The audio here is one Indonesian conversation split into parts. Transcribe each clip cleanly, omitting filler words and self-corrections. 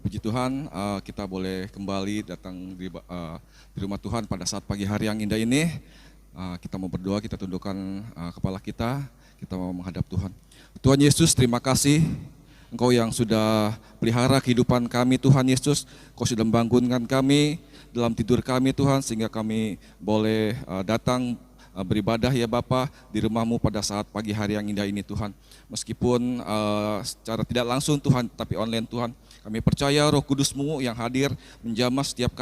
Puji Tuhan, kita boleh kembali datang di rumah Tuhan pada saat pagi hari yang indah ini. Kita mau berdoa, kita tundukkan kepala kita mau menghadap Tuhan. Tuhan Yesus, terima kasih Engkau yang sudah pelihara kehidupan kami, Tuhan Yesus. Engkau sudah membangunkan kami dalam tidur kami, Tuhan, sehingga kami boleh datang beribadah ya Bapa di rumah-Mu pada saat pagi hari yang indah ini, Tuhan. Meskipun secara tidak langsung Tuhan, tapi online Tuhan, kami percaya Roh Kudus-Mu yang hadir menjamah setiap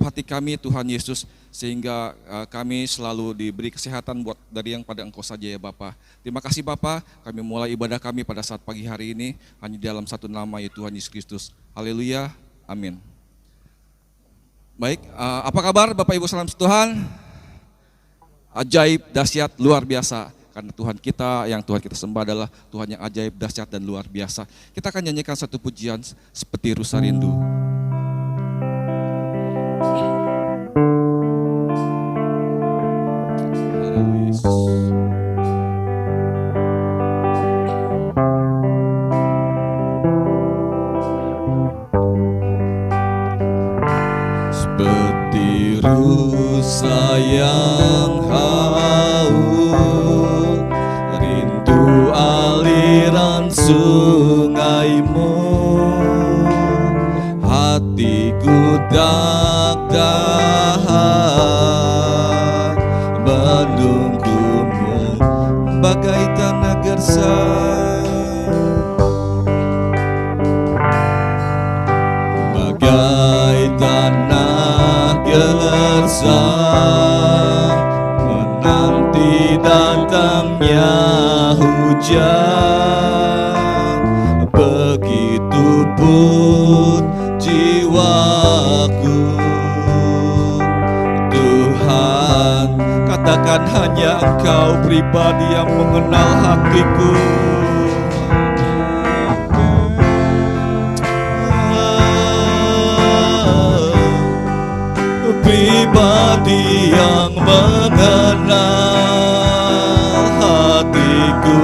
hati kami, Tuhan Yesus, sehingga kami selalu diberi kesehatan buat dari yang pada Engkau saja ya Bapa. Terima kasih Bapa, kami mulai ibadah kami pada saat pagi hari ini hanya dalam satu nama, ya Tuhan Yesus Kristus. Haleluya, amin. Baik, apa kabar Bapak Ibu salam Tuhan? Ajaib, dahsyat, luar biasa. Karena Tuhan kita, yang Tuhan kita sembah adalah Tuhan yang ajaib, dahsyat, dan luar biasa. Kita akan nyanyikan satu pujian seperti Rusa Rindu. Seperti rusa yang haus, rindu aliran sungai-Mu, hatiku dahan menunggu-Mu bagai tanah gersang, bagai tanah gersang, menanti datangnya hujan. Begitupun jiwaku, Tuhan, katakan hanya Engkau pribadi yang mengenal hatiku. Pribadi yang mengenal hatiku,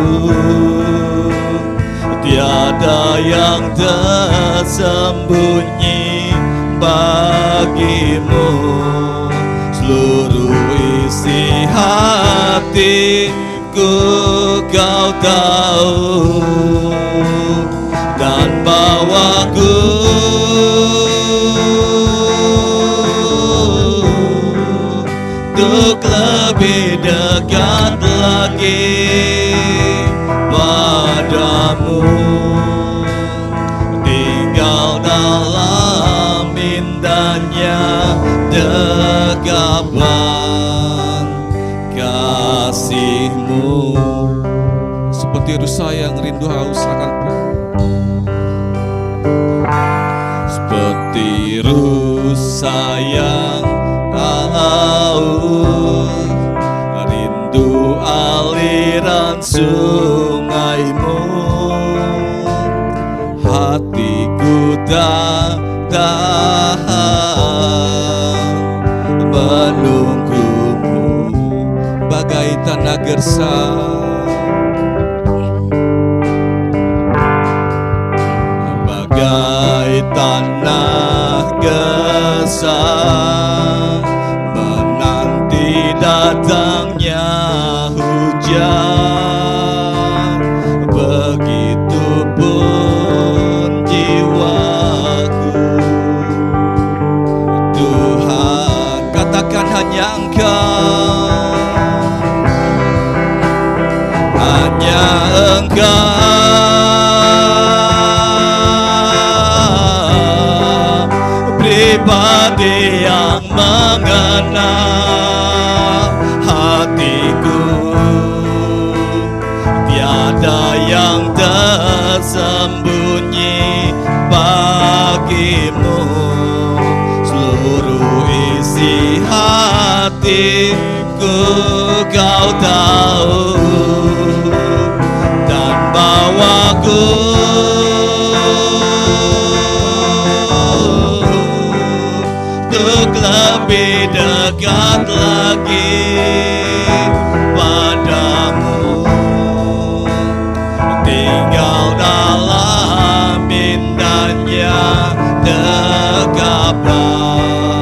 tiada yang tersembunyi bagi-Mu. Seluruh isi hatiku Kau tahu, dan bawaku untuk lebih dekat lagi padamu, tinggal dalam indahnya dekapan kasih-Mu. Seperti rusa yang rindu haus akan, seperti rusa yang haus, rindu aliran sungai-Mu, hatiku tak tahan menunggu-Mu bagai tanah gersang, bagai tanah gersang, menanti datangnya hujan. Begitupun jiwaku, Tuhan, katakan hanya Engkau, hanya Engkau pribadi yang mengenal hatiku, tiada yang tersembunyi bagi-Mu. Seluruh isi hatiku Kau tahu, dan bawaku untuk lebih dekat lagi padamu, tinggal dalam indahnya kabar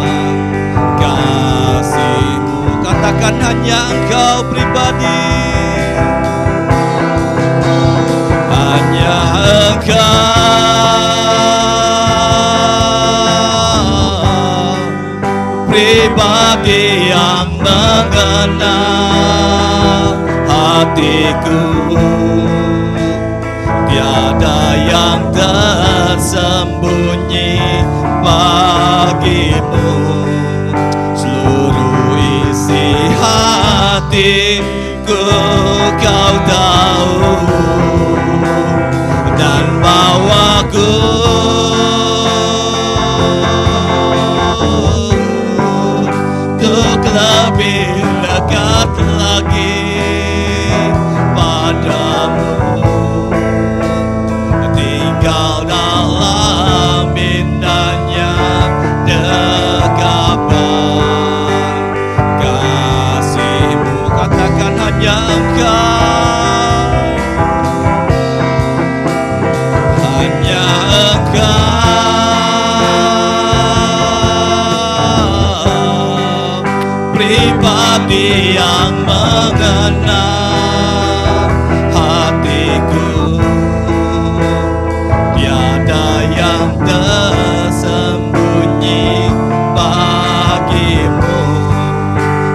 kasih-Mu. Katakan hanya Engkau pribadi, hanya Engkau pribadi yang mengenal hatiku. Tiada yang tersembunyi bagimu. Seluruh isi hatiku Kau tahu, dan bawaku untuk lebih dekat lagi padamu. Tinggal dalam indahnya dekapan kasih-Mu. Katakan hanya Engkau, hanya Engkau pribadi yang mengenal hatiku. Tiada yang tersembunyi bagimu.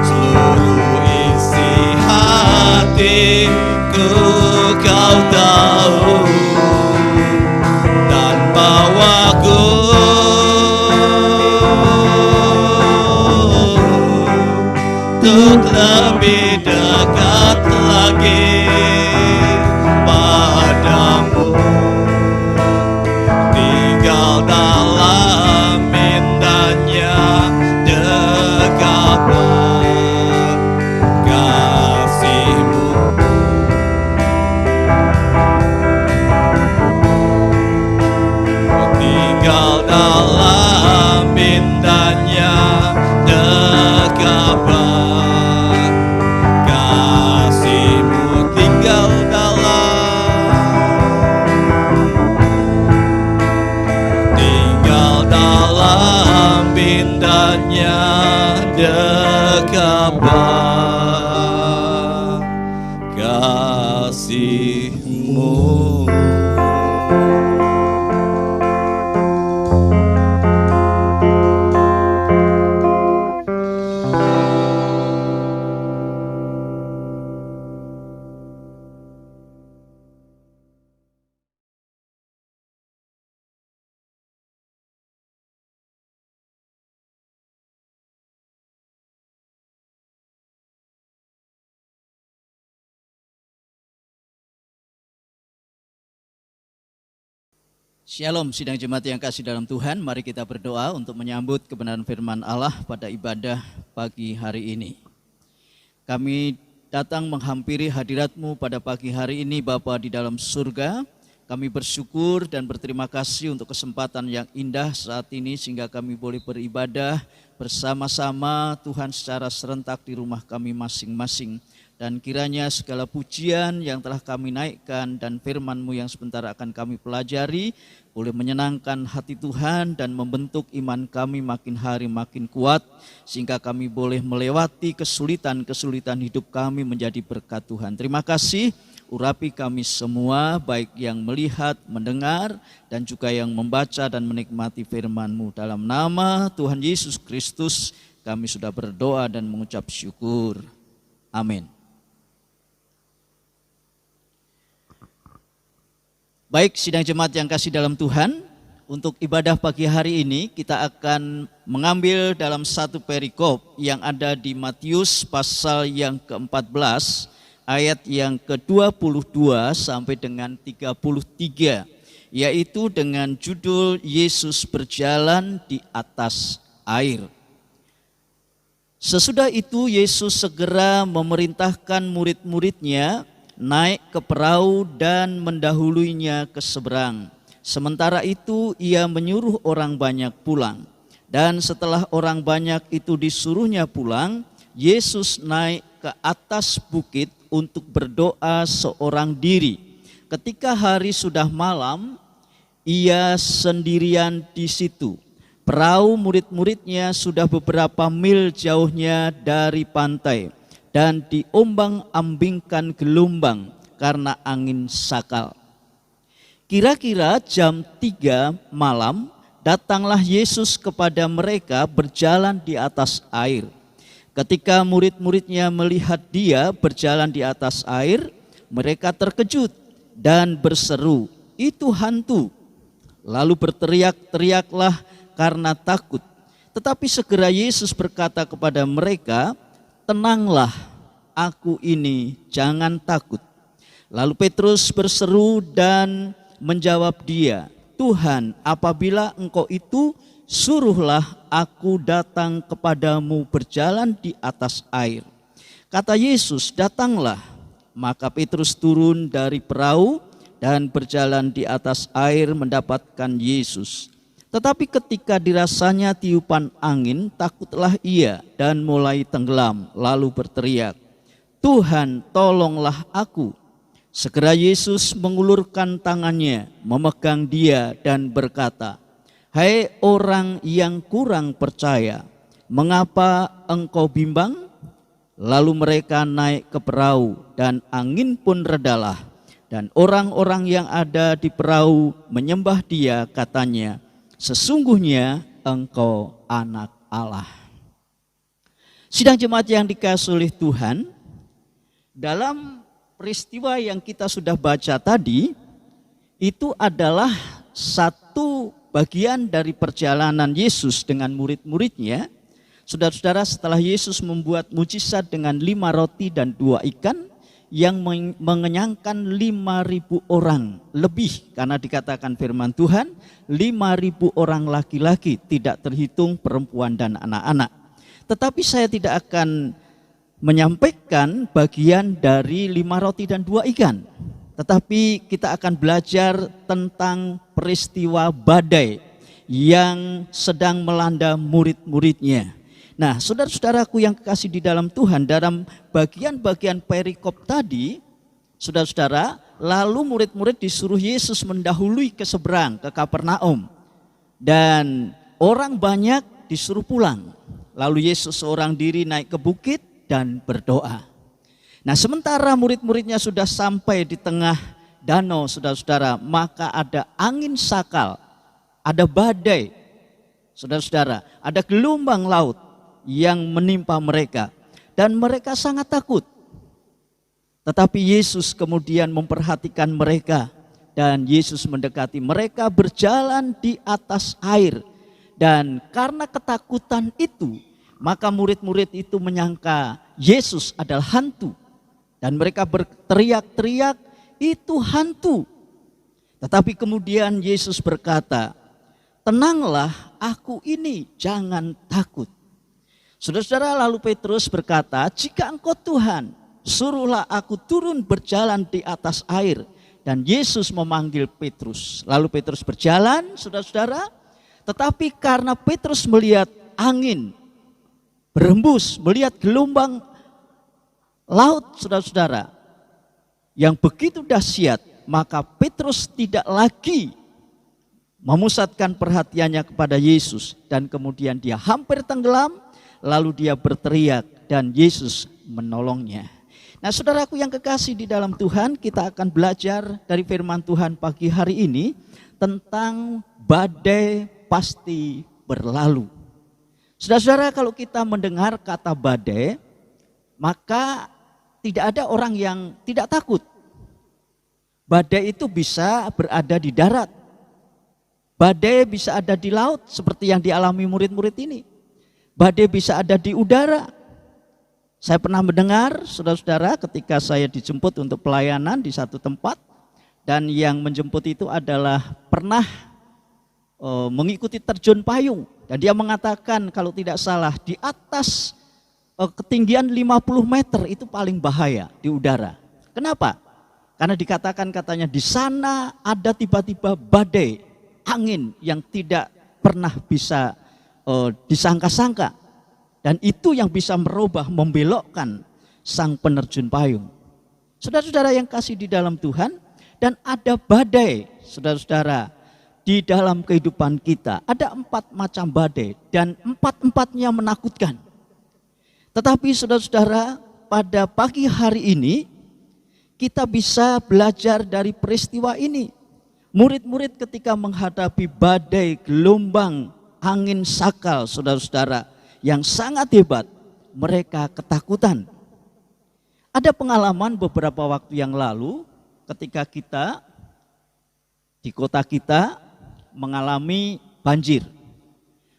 Seluruh isi hatiku Kau tahu, dan bawaku untuk lebih dekat lagi padamu. Tinggal dalam indahnya dekapan kasih-Mu. Tinggal dalam indahnya dekapan kasih-Mu. Tinggal dalam indahnya dekapan kasih-Mu. Shalom sidang jemaat yang kasih dalam Tuhan, mari kita berdoa untuk menyambut kebenaran firman Allah pada ibadah pagi hari ini. Kami datang menghampiri hadirat-Mu pada pagi hari ini Bapa di dalam surga. Kami bersyukur dan berterima kasih untuk kesempatan yang indah saat ini sehingga kami boleh beribadah bersama-sama Tuhan secara serentak di rumah kami masing-masing. Dan kiranya segala pujian yang telah kami naikkan dan firman-Mu yang sebentar akan kami pelajari boleh menyenangkan hati Tuhan dan membentuk iman kami makin hari makin kuat sehingga kami boleh melewati kesulitan-kesulitan hidup kami menjadi berkat Tuhan. Terima kasih, urapi kami semua baik yang melihat, mendengar dan juga yang membaca dan menikmati firman-Mu. Dalam nama Tuhan Yesus Kristus kami sudah berdoa dan mengucap syukur. Amin. Baik, sidang jemaat yang kasih dalam Tuhan, untuk ibadah pagi hari ini kita akan mengambil dalam satu perikop yang ada di Matius pasal yang ke-14 ayat yang ke-22 sampai dengan 33, yaitu dengan judul Yesus berjalan di atas air. Sesudah itu Yesus segera memerintahkan murid-muridnya naik ke perahu dan mendahuluinya ke seberang. Sementara itu ia menyuruh orang banyak pulang. Dan setelah orang banyak itu disuruhnya pulang, Yesus naik ke atas bukit untuk berdoa seorang diri. Ketika hari sudah malam, ia sendirian di situ. Perahu murid-muridnya sudah beberapa mil jauhnya dari pantai dan diombang-ambingkan gelombang karena angin sakal. Kira-kira jam 3 malam datanglah Yesus kepada mereka berjalan di atas air. Ketika murid-muridnya melihat dia berjalan di atas air, mereka terkejut dan berseru, "Itu hantu!" Lalu berteriak-teriaklah karena takut. Tetapi segera Yesus berkata kepada mereka, "Tenanglah, aku ini, jangan takut." Lalu Petrus berseru dan menjawab dia, "Tuhan, apabila Engkau itu, suruhlah aku datang kepadamu berjalan di atas air." Kata Yesus, "Datanglah." Maka Petrus turun dari perahu dan berjalan di atas air mendapatkan Yesus. Tetapi ketika dirasanya tiupan angin, takutlah ia dan mulai tenggelam, lalu berteriak, "Tuhan, tolonglah aku." Segera Yesus mengulurkan tangannya, memegang dia dan berkata, "Hai orang yang kurang percaya, mengapa engkau bimbang?" Lalu mereka naik ke perahu dan angin pun redalah. Dan orang-orang yang ada di perahu menyembah dia, katanya, "Sesungguhnya engkau anak Allah." Sidang jemaat yang dikasihi oleh Tuhan, dalam peristiwa yang kita sudah baca tadi, itu adalah satu bagian dari perjalanan Yesus dengan murid-muridnya. Saudara-saudara, setelah Yesus membuat mujizat dengan 5 roti dan 2 ikan, yang mengenyangkan 5.000 orang lebih, karena dikatakan firman Tuhan 5.000 orang laki-laki, tidak terhitung perempuan dan anak-anak. Tetapi saya tidak akan menyampaikan bagian dari 5 roti dan 2 ikan, tetapi kita akan belajar tentang peristiwa badai yang sedang melanda murid-muridnya. Nah, saudara-saudaraku yang kekasih di dalam Tuhan, dalam bagian-bagian perikop tadi, saudara-saudara, lalu murid-murid disuruh Yesus mendahului ke seberang, ke Kapernaum. Dan orang banyak disuruh pulang. Lalu Yesus seorang diri naik ke bukit dan berdoa. Nah, sementara murid-muridnya sudah sampai di tengah danau, saudara-saudara, maka ada angin sakal, ada badai, saudara-saudara, ada gelombang laut yang menimpa mereka, dan mereka sangat takut. Tetapi Yesus kemudian memperhatikan mereka, dan Yesus mendekati mereka berjalan di atas air. Dan karena ketakutan itu, maka murid-murid itu menyangka Yesus adalah hantu, dan mereka berteriak-teriak, "Itu hantu!" Tetapi kemudian Yesus berkata, "Tenanglah, aku ini, jangan takut." Saudara-saudara, lalu Petrus berkata, "Jika Engkau Tuhan, suruhlah aku turun berjalan di atas air." Dan Yesus memanggil Petrus. Lalu Petrus berjalan, saudara-saudara. Tetapi karena Petrus melihat angin berhembus, melihat gelombang laut, saudara-saudara, yang begitu dahsyat, maka Petrus tidak lagi memusatkan perhatiannya kepada Yesus. Dan kemudian dia hampir tenggelam. Lalu dia berteriak dan Yesus menolongnya. Nah, saudaraku yang kekasih di dalam Tuhan, kita akan belajar dari firman Tuhan pagi hari ini tentang badai pasti berlalu. Saudara-saudara, kalau kita mendengar kata badai, maka tidak ada orang yang tidak takut. Badai itu bisa berada di darat. Badai bisa ada di laut seperti yang dialami murid-murid ini. Badai bisa ada di udara. Saya pernah mendengar, saudara-saudara, ketika saya dijemput untuk pelayanan di satu tempat, dan yang menjemput itu adalah pernah mengikuti terjun payung. Dan dia mengatakan kalau tidak salah di atas ketinggian 50 meter itu paling bahaya di udara. Kenapa? Karena dikatakan katanya di sana ada tiba-tiba badai, angin yang tidak pernah bisa disangka-sangka, dan itu yang bisa merubah, membelokkan sang penerjun payung. Saudara-saudara yang kasih di dalam Tuhan, dan ada badai, saudara-saudara, di dalam kehidupan kita. Ada 4 macam badai dan 4-empatnya menakutkan. Tetapi saudara-saudara, pada pagi hari ini kita bisa belajar dari peristiwa ini. Murid-murid ketika menghadapi badai, gelombang, angin sakal, saudara-saudara, yang sangat hebat, mereka ketakutan. Ada pengalaman beberapa waktu yang lalu ketika kita di kota kita mengalami banjir.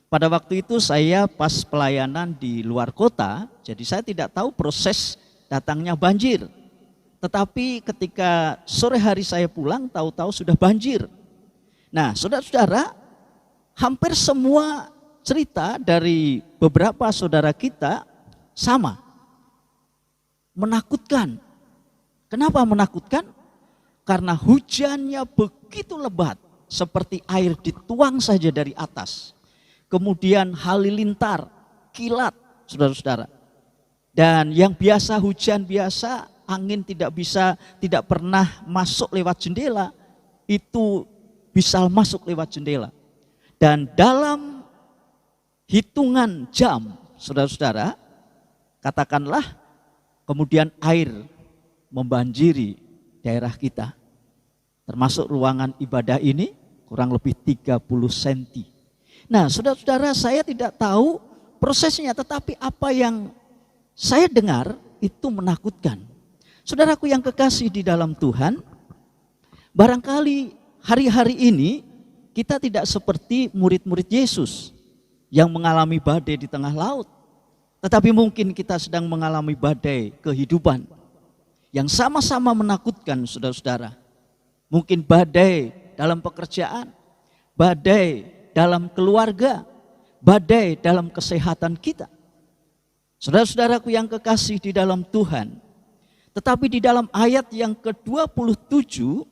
Pada waktu itu saya pas pelayanan di luar kota, jadi saya tidak tahu proses datangnya banjir. Tetapi ketika sore hari saya pulang, tahu-tahu sudah banjir. Nah, saudara-saudara, hampir semua cerita dari beberapa saudara kita sama. Menakutkan. Kenapa menakutkan? Karena hujannya begitu lebat, seperti air dituang saja dari atas. Kemudian halilintar, kilat, saudara-saudara. Dan yang biasa hujan biasa, angin tidak pernah masuk lewat jendela, itu bisa masuk lewat jendela. Dan dalam hitungan jam, saudara-saudara, katakanlah kemudian air membanjiri daerah kita. Termasuk ruangan ibadah ini kurang lebih 30 cm. Nah, saudara-saudara, saya tidak tahu prosesnya, tetapi apa yang saya dengar itu menakutkan. Saudaraku yang kekasih di dalam Tuhan, barangkali hari-hari ini kita tidak seperti murid-murid Yesus yang mengalami badai di tengah laut. Tetapi mungkin kita sedang mengalami badai kehidupan yang sama-sama menakutkan, saudara-saudara. Mungkin badai dalam pekerjaan, badai dalam keluarga, badai dalam kesehatan kita. Saudara-saudaraku yang kekasih di dalam Tuhan, tetapi di dalam ayat yang ke-27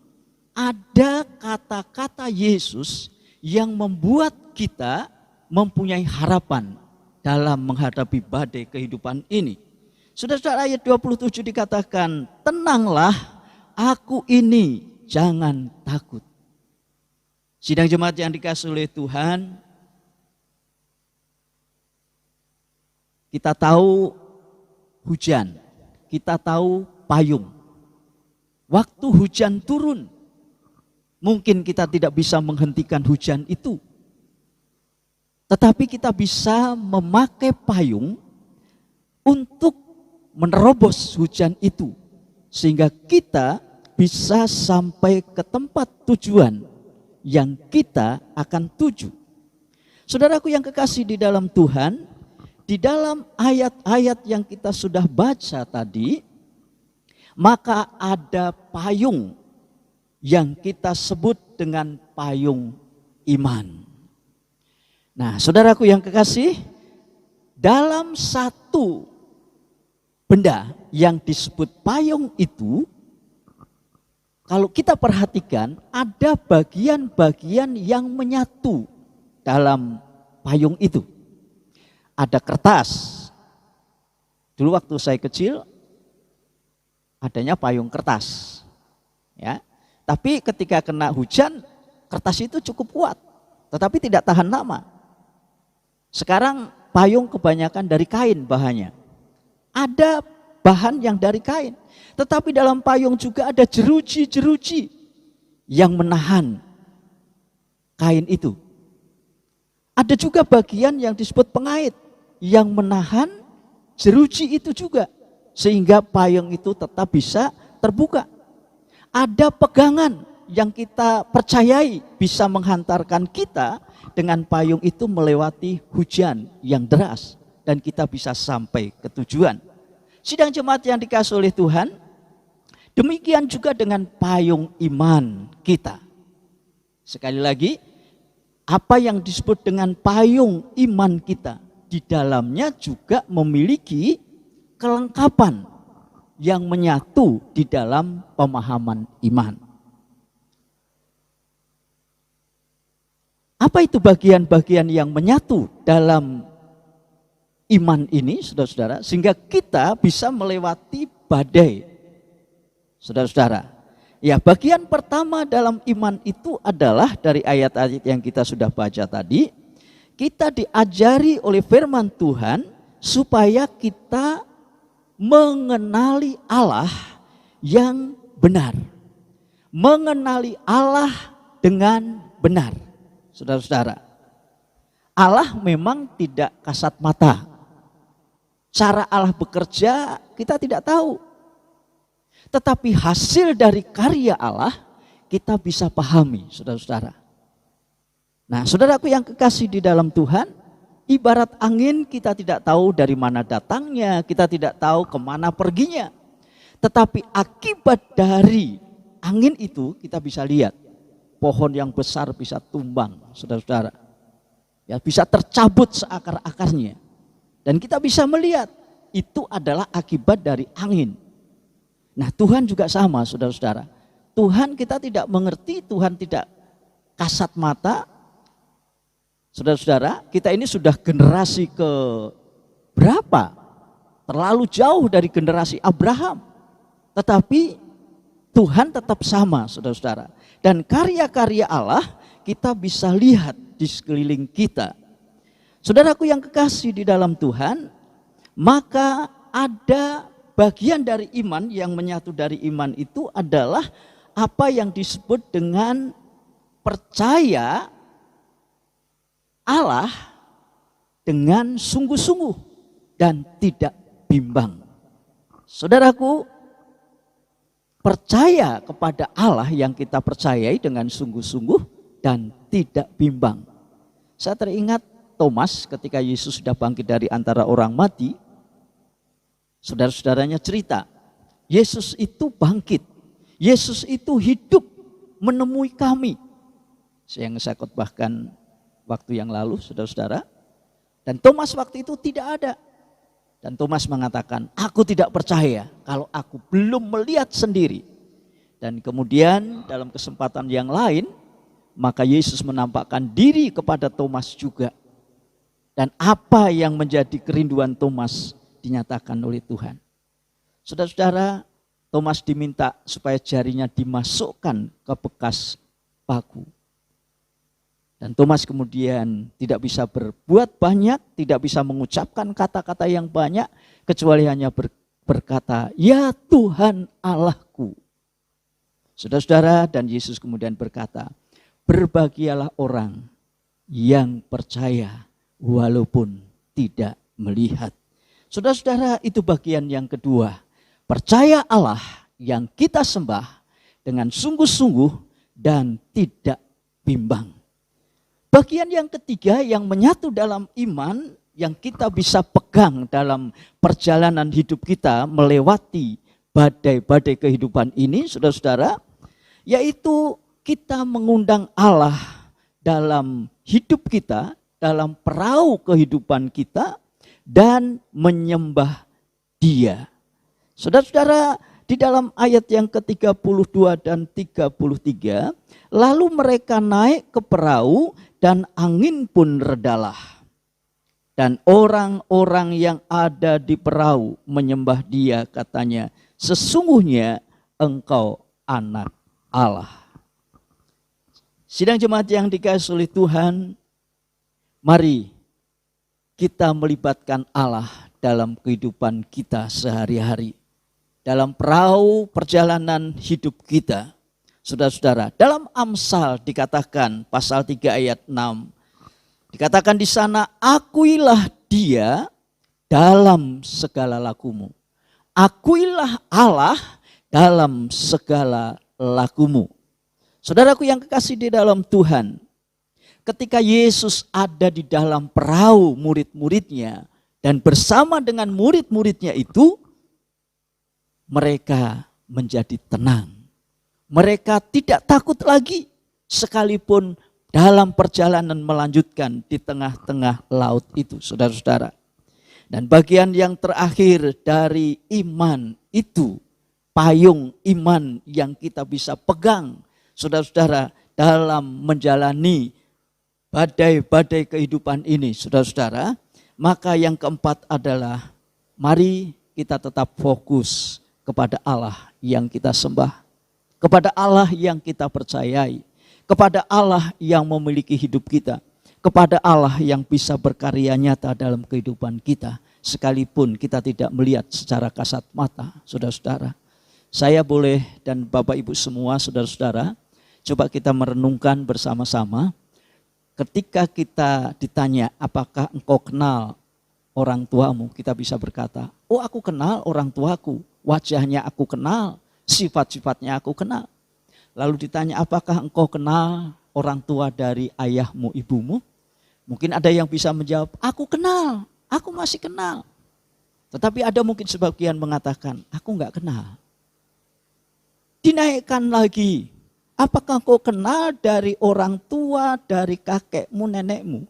ada kata-kata Yesus yang membuat kita mempunyai harapan dalam menghadapi badai kehidupan ini. Saudara-saudara, ayat 27 dikatakan, tenanglah, aku ini, jangan takut. Sidang jemaat yang dikasihi oleh Tuhan, kita tahu hujan, kita tahu payung. Waktu hujan turun, mungkin kita tidak bisa menghentikan hujan itu. Tetapi kita bisa memakai payung untuk menerobos hujan itu. Sehingga kita bisa sampai ke tempat tujuan yang kita akan tuju. Saudaraku yang kekasih di dalam Tuhan, di dalam ayat-ayat yang kita sudah baca tadi, maka ada payung yang kita sebut dengan payung iman. Nah, saudaraku yang kekasih, dalam satu benda yang disebut payung itu, kalau kita perhatikan ada bagian-bagian yang menyatu dalam payung itu. Ada kertas. Dulu waktu saya kecil adanya payung kertas. Ya. Tapi ketika kena hujan, kertas itu cukup kuat, tetapi tidak tahan lama. Sekarang payung kebanyakan dari kain bahannya. Ada bahan yang dari kain, tetapi dalam payung juga ada jeruji-jeruji yang menahan kain itu. Ada juga bagian yang disebut pengait yang menahan jeruji itu juga, sehingga payung itu tetap bisa terbuka. Ada pegangan yang kita percayai bisa menghantarkan kita dengan payung itu melewati hujan yang deras dan kita bisa sampai ke tujuan. Sidang jemaat yang dikasihi oleh Tuhan, demikian juga dengan payung iman kita. Sekali lagi, apa yang disebut dengan payung iman kita, di dalamnya juga memiliki kelengkapan yang menyatu di dalam pemahaman iman. Apa itu bagian-bagian yang menyatu dalam iman ini, saudara-saudara, sehingga kita bisa melewati badai, saudara-saudara. Ya, bagian pertama dalam iman itu adalah dari ayat-ayat yang kita sudah baca tadi. Kita diajari oleh firman Tuhan supaya kita mengenali Allah yang benar. Mengenali Allah dengan benar. Saudara-saudara, Allah memang tidak kasat mata. Cara Allah bekerja kita tidak tahu. Tetapi hasil dari karya Allah kita bisa pahami, saudara-saudara. Nah, saudaraku yang kekasih di dalam Tuhan, ibarat angin kita tidak tahu dari mana datangnya, kita tidak tahu kemana perginya. Tetapi akibat dari angin itu kita bisa lihat. Pohon yang besar bisa tumbang, saudara-saudara. Ya, bisa tercabut seakar-akarnya. Dan kita bisa melihat itu adalah akibat dari angin. Nah, Tuhan juga sama, saudara-saudara. Tuhan kita tidak mengerti, Tuhan tidak kasat mata. Saudara-saudara, kita ini sudah generasi ke berapa? Terlalu jauh dari generasi Abraham. Tetapi Tuhan tetap sama, saudara-saudara. Dan karya-karya Allah kita bisa lihat di sekeliling kita. Saudaraku yang kekasih di dalam Tuhan, maka ada bagian dari iman yang menyatu dari iman itu adalah apa yang disebut dengan percaya Allah dengan sungguh-sungguh dan tidak bimbang. Saudaraku, percaya kepada Allah yang kita percayai dengan sungguh-sungguh dan tidak bimbang. Saya teringat Thomas ketika Yesus sudah bangkit dari antara orang mati. Saudara-saudaranya cerita, Yesus itu bangkit, Yesus itu hidup menemui kami. Yang saya khotbahkan waktu yang lalu, saudara-saudara. Dan Thomas waktu itu tidak ada. Dan Thomas mengatakan, aku tidak percaya kalau aku belum melihat sendiri. Dan kemudian dalam kesempatan yang lain, maka Yesus menampakkan diri kepada Thomas juga. Dan apa yang menjadi kerinduan Thomas dinyatakan oleh Tuhan. Saudara-saudara, Thomas diminta supaya jarinya dimasukkan ke bekas paku. Dan Thomas kemudian tidak bisa berbuat banyak, tidak bisa mengucapkan kata-kata yang banyak, kecuali hanya berkata, ya Tuhan Allahku. Saudara-saudara, dan Yesus kemudian berkata, berbahagialah orang yang percaya walaupun tidak melihat. Saudara-saudara, itu bagian yang kedua. Percaya Allah yang kita sembah dengan sungguh-sungguh dan tidak bimbang. Bagian yang ketiga yang menyatu dalam iman yang kita bisa pegang dalam perjalanan hidup kita melewati badai-badai kehidupan ini, saudara-saudara, yaitu kita mengundang Allah dalam hidup kita, dalam perahu kehidupan kita, dan menyembah Dia. Saudara-saudara, di dalam ayat yang ke-32 dan 33, lalu mereka naik ke perahu dan angin pun redalah. Dan orang-orang yang ada di perahu menyembah Dia, katanya, sesungguhnya Engkau anak Allah. Sidang jemaat yang dikasihi oleh Tuhan, mari kita melibatkan Allah dalam kehidupan kita sehari-hari. Dalam perahu perjalanan hidup kita. Saudara-saudara, dalam Amsal dikatakan pasal 3 ayat 6. Dikatakan di sana, akuilah Dia dalam segala lakumu. Akuilah Allah dalam segala lakumu. Saudaraku yang kekasih di dalam Tuhan, ketika Yesus ada di dalam perahu murid-muridnya dan bersama dengan murid-muridnya itu, mereka menjadi tenang. Mereka tidak takut lagi sekalipun dalam perjalanan melanjutkan di tengah-tengah laut itu, saudara-saudara. Dan bagian yang terakhir dari iman itu, payung iman yang kita bisa pegang, saudara-saudara, dalam menjalani badai-badai kehidupan ini, saudara-saudara, maka yang keempat adalah mari kita tetap fokus kepada Allah yang kita sembah. kepada Allah yang kita percayai, kepada Allah yang memiliki hidup kita, kepada Allah yang bisa berkarya nyata dalam kehidupan kita, sekalipun kita tidak melihat secara kasat mata. Saudara-saudara, saya boleh dan Bapak Ibu semua, saudara-saudara, coba kita merenungkan bersama-sama. Ketika kita ditanya, apakah engkau kenal orang tuamu? Kita bisa berkata, oh aku kenal orang tuaku, wajahnya aku kenal, sifat-sifatnya aku kenal. Lalu ditanya, apakah engkau kenal orang tua dari ayahmu, ibumu? Mungkin ada yang bisa menjawab, aku kenal, aku masih kenal. Tetapi ada mungkin sebagian mengatakan, aku enggak kenal. Dinaikkan lagi, apakah engkau kenal dari orang tua, dari kakekmu, nenekmu?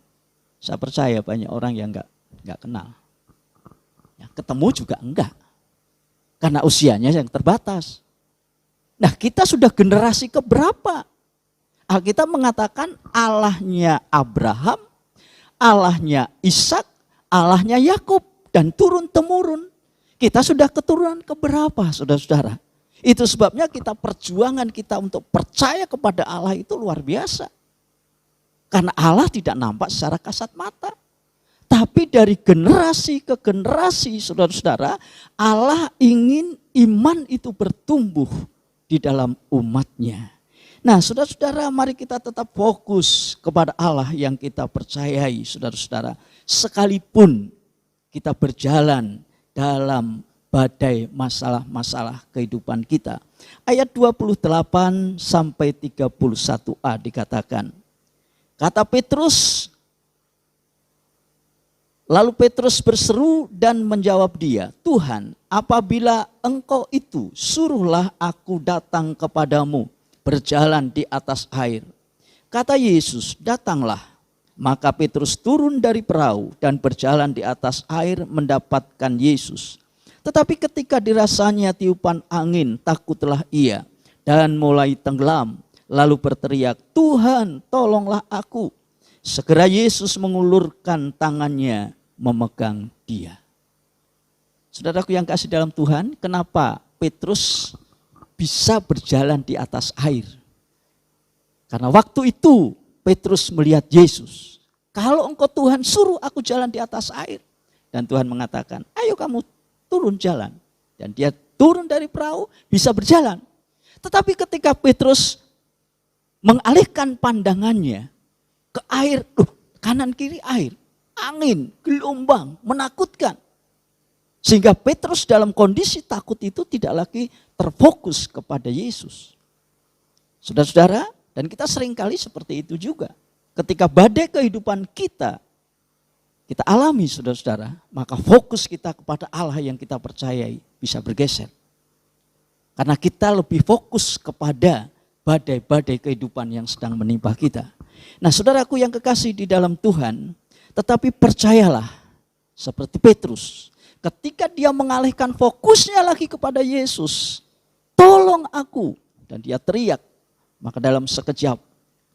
Saya percaya banyak orang yang enggak kenal. Ya, ketemu juga enggak. Karena usianya yang terbatas. Nah, kita sudah generasi keberapa? Alkitab mengatakan Allahnya Abraham, Allahnya Ishak, Allahnya Yakub, dan turun-temurun. Kita sudah keturunan keberapa, saudara-saudara? Itu sebabnya perjuangan kita untuk percaya kepada Allah itu luar biasa. Karena Allah tidak nampak secara kasat mata. Tapi dari generasi ke generasi, saudara-saudara, Allah ingin iman itu bertumbuh di dalam umatnya. Nah, saudara-saudara, mari kita tetap fokus kepada Allah yang kita percayai, saudara-saudara. Sekalipun kita berjalan dalam badai masalah-masalah kehidupan kita. Ayat 28 sampai 31a dikatakan, kata Petrus, lalu Petrus berseru dan menjawab dia, Tuhan, apabila engkau itu, suruhlah aku datang kepadamu, berjalan di atas air. Kata Yesus, datanglah. Maka Petrus turun dari perahu dan berjalan di atas air mendapatkan Yesus. Tetapi ketika dirasanya tiupan angin, takutlah ia dan mulai tenggelam. Lalu berteriak, Tuhan, tolonglah aku. Segera Yesus mengulurkan tangannya, memegang dia. Saudaraku yang kasih dalam Tuhan, kenapa Petrus bisa berjalan di atas air? Karena waktu itu Petrus melihat Yesus. Kalau engkau Tuhan suruh aku jalan di atas air. Dan Tuhan mengatakan, ayo kamu turun jalan. Dan dia turun dari perahu, bisa berjalan. Tetapi ketika Petrus mengalihkan pandangannya ke air, kanan kiri air, angin, gelombang, menakutkan. Sehingga Petrus dalam kondisi takut itu tidak lagi terfokus kepada Yesus. Saudara-saudara, dan kita seringkali seperti itu juga. Ketika badai kehidupan kita alami, saudara-saudara, maka fokus kita kepada Allah yang kita percayai bisa bergeser. Karena kita lebih fokus kepada badai-badai kehidupan yang sedang menimpa kita. Nah, saudaraku yang kekasih di dalam Tuhan, tetapi percayalah seperti Petrus, ketika dia mengalihkan fokusnya lagi kepada Yesus, tolong aku, dan dia teriak, maka dalam sekejap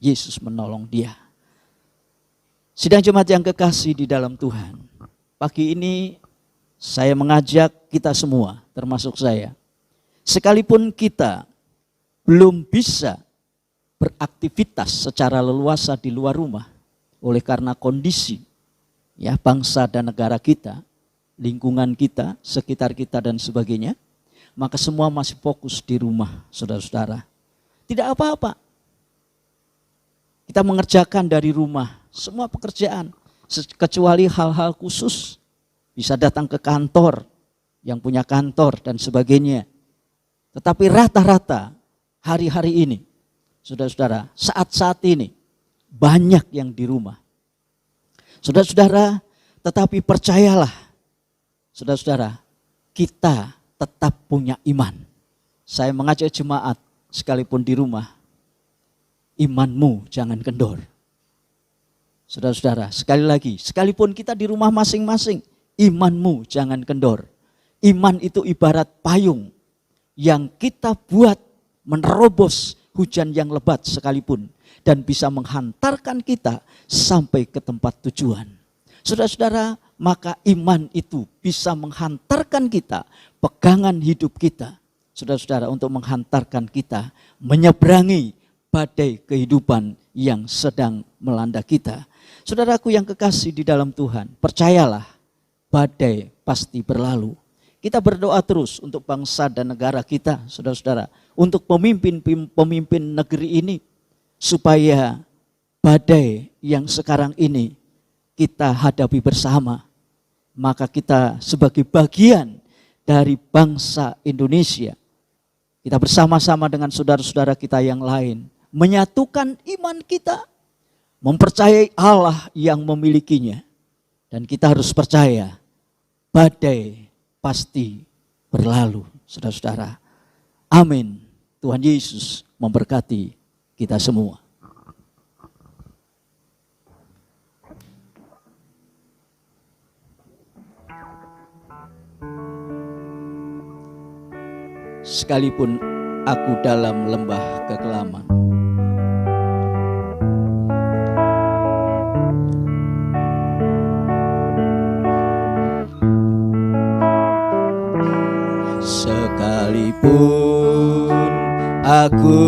Yesus menolong dia. Sidang jemaat yang kekasih di dalam Tuhan, pagi ini saya mengajak kita semua, termasuk saya, sekalipun kita belum bisa beraktivitas secara leluasa di luar rumah, oleh karena kondisi ya bangsa dan negara kita, lingkungan kita, sekitar kita dan sebagainya, maka semua masih fokus di rumah, saudara-saudara. Tidak apa-apa. Kita mengerjakan dari rumah semua pekerjaan, kecuali hal-hal khusus. Bisa datang ke kantor, yang punya kantor dan sebagainya. Tetapi rata-rata hari-hari ini, saudara-saudara, saat-saat ini, banyak yang di rumah. Saudara-saudara, tetapi percayalah, saudara-saudara, kita tetap punya iman. Saya mengajak jemaat, sekalipun di rumah, imanmu jangan kendor. Saudara-saudara, sekali lagi, sekalipun kita di rumah masing-masing, imanmu jangan kendor. Iman itu ibarat payung yang kita buat menerobos hujan yang lebat sekalipun dan bisa menghantarkan kita sampai ke tempat tujuan. Saudara-saudara, maka iman itu bisa menghantarkan kita, pegangan hidup kita, saudara-saudara, untuk menghantarkan kita menyeberangi badai kehidupan yang sedang melanda kita. Saudaraku yang kekasih di dalam Tuhan, percayalah, badai pasti berlalu. Kita berdoa terus untuk bangsa dan negara kita, saudara-saudara, untuk pemimpin negeri ini, supaya badai yang sekarang ini kita hadapi bersama, maka kita sebagai bagian dari bangsa Indonesia, kita bersama-sama dengan saudara-saudara kita yang lain, menyatukan iman kita, mempercayai Allah yang memilikinya. Dan kita harus percaya, badai pasti berlalu, saudara-saudara. Amin. Tuhan Yesus memberkati kita semua. Sekalipun aku dalam lembah kekelaman, sekalipun aku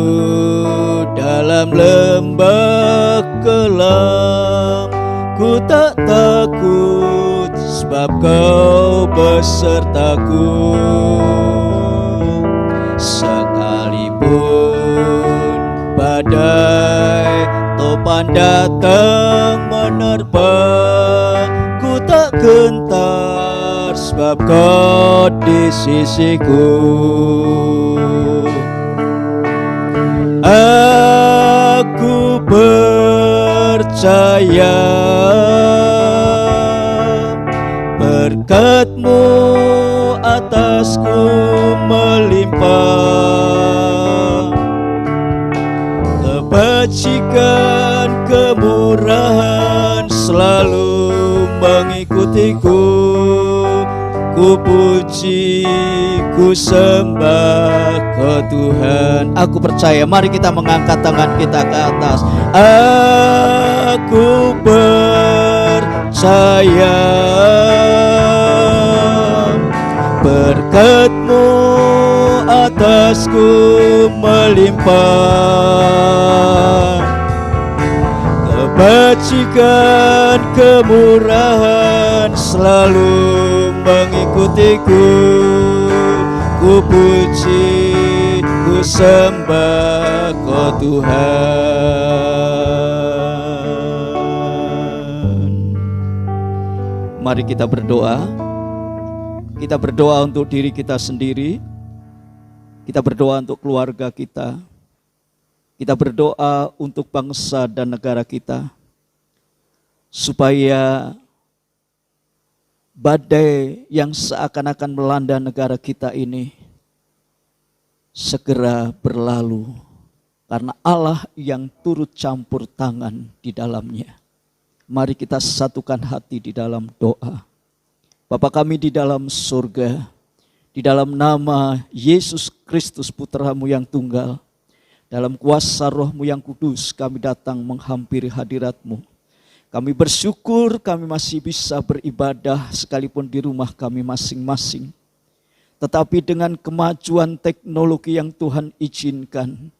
dalam lembah kelam, ku tak takut sebab Kau besertaku. Sekalipun badai topan datang menerpa, ku tak gentar sebab Kau di sisiku. Aku percaya berkat-Mu atasku melimpah, kebajikan kemurahan selalu mengikutiku. Ku puji, ku sembah ke Tuhan. Aku percaya, mari kita mengangkat tangan kita ke atas. Aku percaya berkat-Mu atasku melimpah, kebajikan kemurahan selalu mengikutiku. Ku puji, ku sembah Kau Tuhan. Mari kita berdoa. Kita berdoa untuk diri kita sendiri. Kita berdoa untuk keluarga kita. Kita berdoa untuk bangsa dan negara kita, supaya badai yang seakan-akan melanda negara kita ini segera berlalu, karena Allah yang turut campur tangan di dalamnya. Mari kita satukan hati di dalam doa. Bapa kami di dalam surga, di dalam nama Yesus Kristus Putra-Mu yang tunggal, dalam kuasa Roh-Mu yang kudus, kami datang menghampiri hadirat-Mu. Kami bersyukur kami masih bisa beribadah sekalipun di rumah kami masing-masing. Tetapi dengan kemajuan teknologi yang Tuhan izinkan,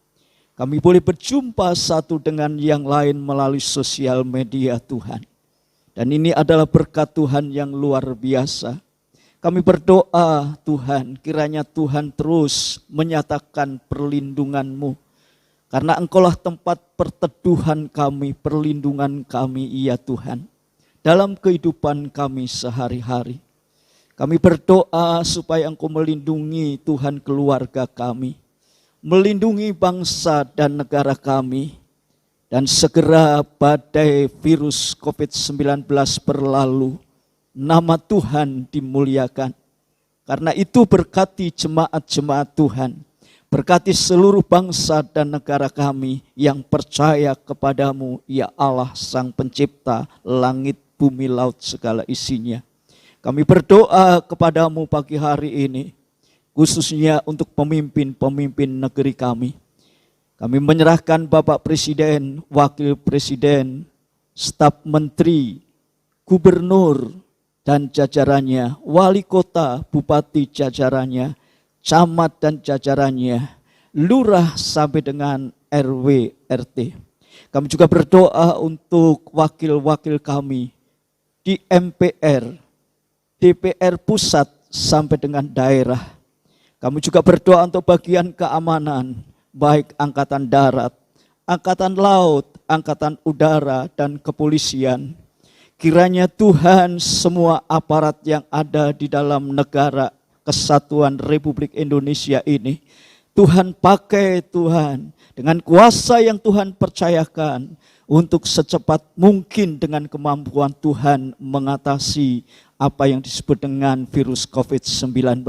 kami boleh berjumpa satu dengan yang lain melalui sosial media Tuhan. Dan ini adalah berkat Tuhan yang luar biasa. Kami berdoa Tuhan, kiranya Tuhan terus menyatakan perlindungan-Mu. Karena Engkaulah tempat perteduhan kami, perlindungan kami, ya Tuhan, dalam kehidupan kami sehari-hari. Kami berdoa supaya Engkau melindungi Tuhan keluarga kami, melindungi bangsa dan negara kami, dan segera badai virus COVID-19 berlalu, nama Tuhan dimuliakan. Karena itu berkati jemaat-jemaat Tuhan, berkati seluruh bangsa dan negara kami yang percaya kepadamu, ya Allah Sang Pencipta langit, bumi, laut, segala isinya. Kami berdoa kepadamu pagi hari ini, khususnya untuk pemimpin-pemimpin negeri kami. Kami menyerahkan Bapak Presiden, Wakil Presiden, staf menteri, gubernur dan jajarannya, wali kota, bupati jajarannya, camat dan jajarannya, lurah sampai dengan RW RT. Kami juga berdoa untuk wakil-wakil kami di MPR, DPR pusat sampai dengan daerah. Kami juga berdoa untuk bagian keamanan, baik angkatan darat, angkatan laut, angkatan udara, dan kepolisian. Kiranya Tuhan, semua aparat yang ada di dalam negara Kesatuan Republik Indonesia ini, Tuhan pakai Tuhan dengan kuasa yang Tuhan percayakan untuk secepat mungkin dengan kemampuan Tuhan mengatasi apa yang disebut dengan virus COVID-19.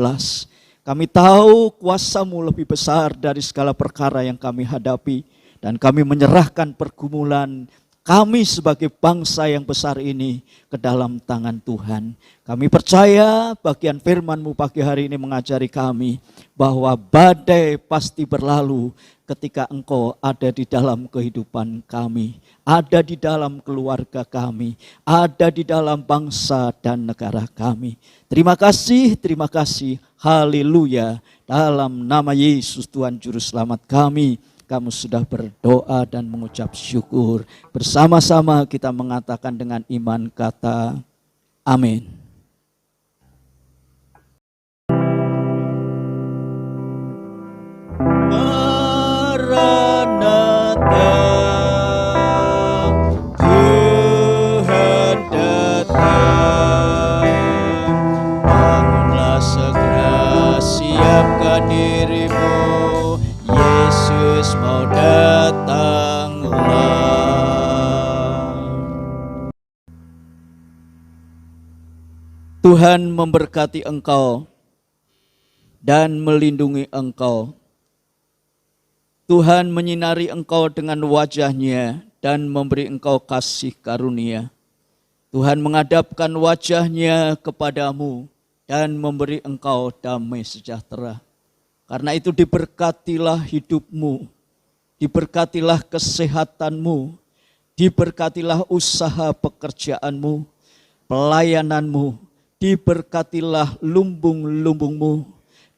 Kami tahu kuasa-Mu lebih besar dari segala perkara yang kami hadapi, dan kami menyerahkan pergumulan kami sebagai bangsa yang besar ini ke dalam tangan Tuhan. Kami percaya bagian firman-Mu pagi hari ini mengajari kami bahwa badai pasti berlalu ketika Engkau ada di dalam kehidupan kami, ada di dalam keluarga kami, ada di dalam bangsa dan negara kami. Terima kasih, haleluya. Dalam nama Yesus Tuhan Juru Selamat kami, kamu sudah berdoa dan mengucap syukur. Bersama-sama kita mengatakan dengan iman kata amin. Maranatha, Tuhan datang. Bangunlah segera, siapkan dirimu, Yesus mau datang ulang. Tuhan memberkati engkau dan melindungi engkau. Tuhan menyinari engkau dengan wajah-Nya dan memberi engkau kasih karunia. Tuhan menghadapkan wajah-Nya kepadamu dan memberi engkau damai sejahtera. Karena itu diberkatilah hidupmu, diberkatilah kesehatanmu, diberkatilah usaha pekerjaanmu, pelayananmu, diberkatilah lumbung-lumbungmu,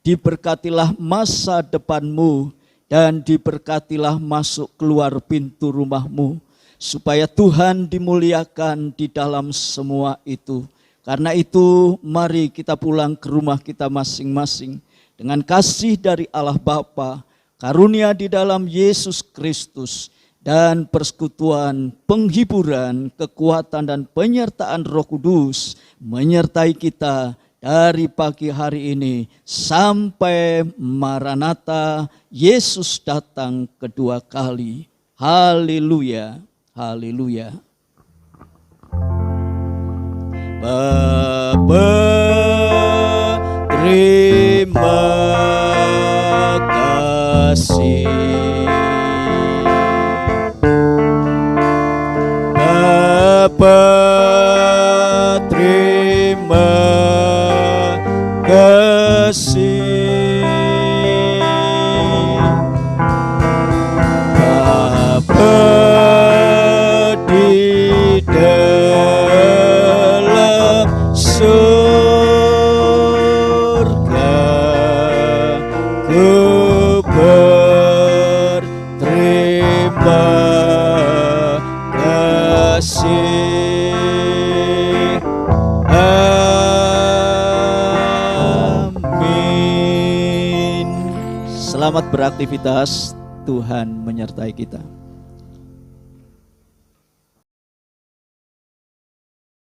diberkatilah masa depanmu, dan diberkatilah masuk keluar pintu rumahmu, supaya Tuhan dimuliakan di dalam semua itu. Karena itu mari kita pulang ke rumah kita masing-masing dengan kasih dari Allah Bapa, karunia di dalam Yesus Kristus, dan persekutuan, penghiburan, kekuatan, dan penyertaan Roh Kudus menyertai kita dari pagi hari ini sampai Maranatha, Yesus datang kedua kali. Haleluya, haleluya. Bapa, terima kasih. Bapa, terima kasih. Bapa di dalam surga, ku berterima kasih. Amin. Selamat beraktivitas, Tuhan menyertai kita.